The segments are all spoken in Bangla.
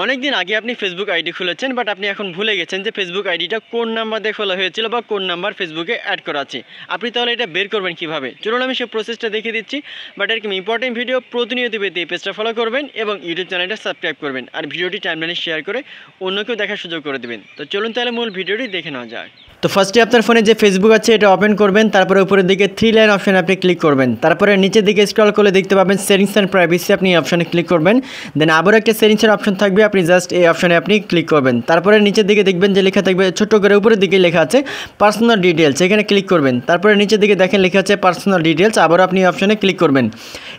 অনেক দিন আগে আপনি ফেসবুক আইডি খুলেছেন, বাট আপনি এখন ভুলে গেছেন যে ফেসবুক আইডিটা কোন নাম্বার দিয়ে খোলা হয়েছিল বা কোন নাম্বার ফেসবুকে অ্যাড করা আছে। আপনি তাহলে এটা বের করবেন কীভাবে? চলুন আমি সেই প্রসেসটা দেখিয়ে দিচ্ছি। বাট এরকম ইম্পর্টেন্ট ভিডিও প্রতিনিয়ত পেতে এই পেজটা ফলো করবেন এবং ইউটিউব চ্যানেলটা সাবস্ক্রাইব করবেন, আর ভিডিওটি টাইমলাইনে শেয়ার করে অন্যকেও দেখার সুযোগ করে দেবেন। তো চলুন তাহলে মূল ভিডিওটি দেখে নেওয়া যাক। তো ফার্স্টে আপনার ফোনে যে ফেসবুক আছে এটা ওপেন করবেন, তারপরে উপরের দিকে 3 লাইন অপশানে আপনি ক্লিক করবেন, তারপরে নিচের দিকে স্ক্রল করে দেখতে পাবেন সেটিংস অ্যান্ড প্রাইভেসি, আপনি এই অপশানে ক্লিক করবেন। দেন আবার একটা সেটিংসের অপশন থাকবে, আপনি জাস্ট এই অপশানে আপনি ক্লিক করবেন। তারপরে নিচের দিকে দেখবেন যে লেখা থাকবে ছোট্ট করে উপরের দিকে লেখা আছে পার্সোনাল ডিটেলস, এখানে ক্লিক করবেন। তারপরে নিচের দিকে দেখেন লেখা আছে পার্সোনাল ডিটেলস, আবার আপনি এই অপশানে ক্লিক করবেন।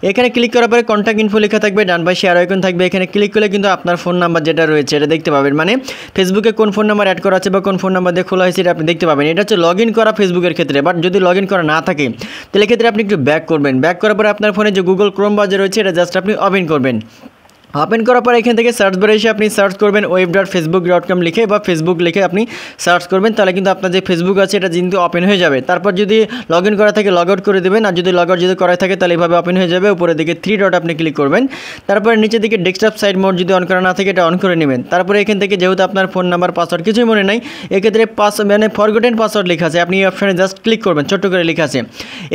এখানে ক্লিক করার পরে কন্ট্যাক্ট ইনফো লেখা থাকবে, ডান পাশে আরো আইকন থাকবে, এখানে ক্লিক করলে কিন্তু আপনার ফোন নাম্বার যেটা রয়েছে এটা দেখতে পাবেন, মানে ফেসবুকে কোন ফোন নাম্বার অ্যাড করা আছে বা কোন ফোন নাম্বার দিয়ে খোলা হয়েছে এটা আপনি দেখতে পাবেন। এটা হচ্ছে লগ ইন করা ফেসবুকের ক্ষেত্রে। বাট যদি লগ ইন করা না থাকে তাহলে ক্ষেত্রে আপনি একটু ব্যাক করবেন। ব্যাক করার পরে আপনার ফোনে যে গুগল ক্রোম ব্রাউজার রয়েছে এটা জাস্ট আপনি ওপেন করবেন। ওপেন করার পর এখান থেকে সার্চ বারে এসে আপনি সার্চ করবেন web.facebook.com লিখে বা ফেসবুক লিখে আপনি সার্চ করবেন, তাহলে কিন্তু আপনার যে ফেসবুক আছে এটা কিন্তু ওপেন হয়ে যাবে। তারপর যদি লগ ইন করা থাকে লগ আউট করে দেবেন, আর যদি লগ আউট যদি করা থাকে তাহলে এইভাবে ওপেন হয়ে যাবে। উপরের দিকে 3 ডট আপনি ক্লিক করবেন, তারপরে নিচের দিকে ডেস্কটপ সাইড মোড যদি অন করা না থাকে এটা অন করে নেবেন। তারপরে এখান থেকে যেহেতু আপনার ফোন নাম্বার পাসওয়ার্ড কিছুই মনে নাই, এক্ষেত্রে মানে ফরগটেন পাসওয়ার্ড লেখা আছে, আপনি এই অপশানে জাস্ট ক্লিক করবেন, ছোট্ট করে লেখা আছে।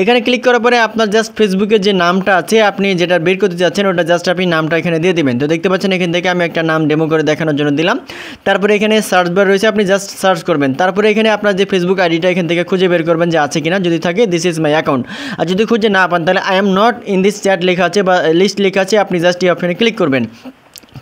এখানে ক্লিক করার পরে আপনার জাস্ট ফেসবুকের যে নামটা আছে আপনি যেটা বের করতে যাচ্ছেন ওটা জাস্ট আপনি নামটা এখানে দিয়ে দেবেন। তো দেখতে পাচ্ছেন এখান থেকে আমি একটা নাম ডেমো করে দেখানোর জন্য দিলাম। তারপরে এখানে সার্চ বার রয়েছে, আপনি জাস্ট সার্চ করবেন। তারপরে এখানে আপনার যে ফেসবুক আইডিটা এখান থেকে খুঁজে বের করবেন যে আছে কিনা, যদি থাকে দিস ইজ মাই অ্যাকাউন্ট, আর যদি খুঁজে না পান তাহলে I am not in this chat লেখা আছে বা লিস্ট লেখা আছে, আপনি জাস্ট এই অপশানে ক্লিক করবেন।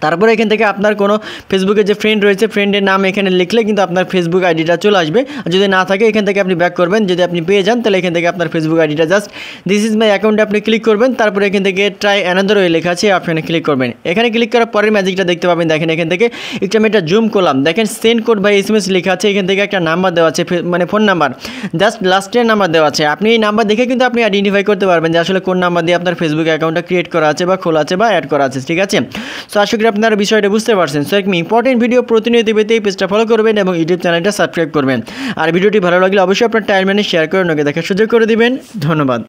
তারপরে এখান থেকে আপনার কোনো ফেসবুকে যে ফ্রেন্ড রয়েছে ফ্রেন্ডের নাম এখানে লিখলে কিন্তু আপনার ফেসবুক আইডিটা চলে আসবে, আর যদি না থাকে এখান থেকে আপনি ব্যাক করবেন। যদি আপনি পেয়ে যান তাহলে এখান থেকে আপনার ফেসবুক আইডিটা জাস্ট দিস ইজ মাই অ্যাকাউন্টে আপনি ক্লিক করবেন। তারপরে এখান থেকে ট্রাই অ্যানাদার ওয়ে লেখা আছে, আপনি ক্লিক করবেন। এখানে ক্লিক করার পরের ম্যাজিকটা দেখতে পাবেন, দেখেন এখান থেকে একটু আমি এটা জুম করলাম, দেখেন সেন্ড কোড বাই SMS লেখা আছে, এখান থেকে একটা নাম্বার দেওয়া আছে, মানে ফোন নাম্বার জাস্ট লাস্টের নাম্বার দেওয়া আছে। আপনি এই নাম্বার দেখে কিন্তু আপনি আইডেন্টিফাই করতে পারবেন যে আসলে কোন নাম্বার দিয়ে আপনার ফেসবুক অ্যাকাউন্টটা ক্রিয়েট করা আছে বা খোলা আছে বা অ্যাড করা আছে, ঠিক আছে? সো আশা করি আপনারা বিষয়টা বুঝতে পারছেন। সো একদম ইম্পর্টেন্ট ভিডিও প্রতিনিয়ত পেতে এই পেজটা ফলো করবেন এবং ইউটিউব চ্যানেলটা সাবস্ক্রাইব করবেন। আর ভিডিওটি ভালো লাগলে অবশ্যই আপনার টাইমলাইনে শেয়ার করে অন্যকে দেখার সুযোগ করে দিবেন। ধন্যবাদ।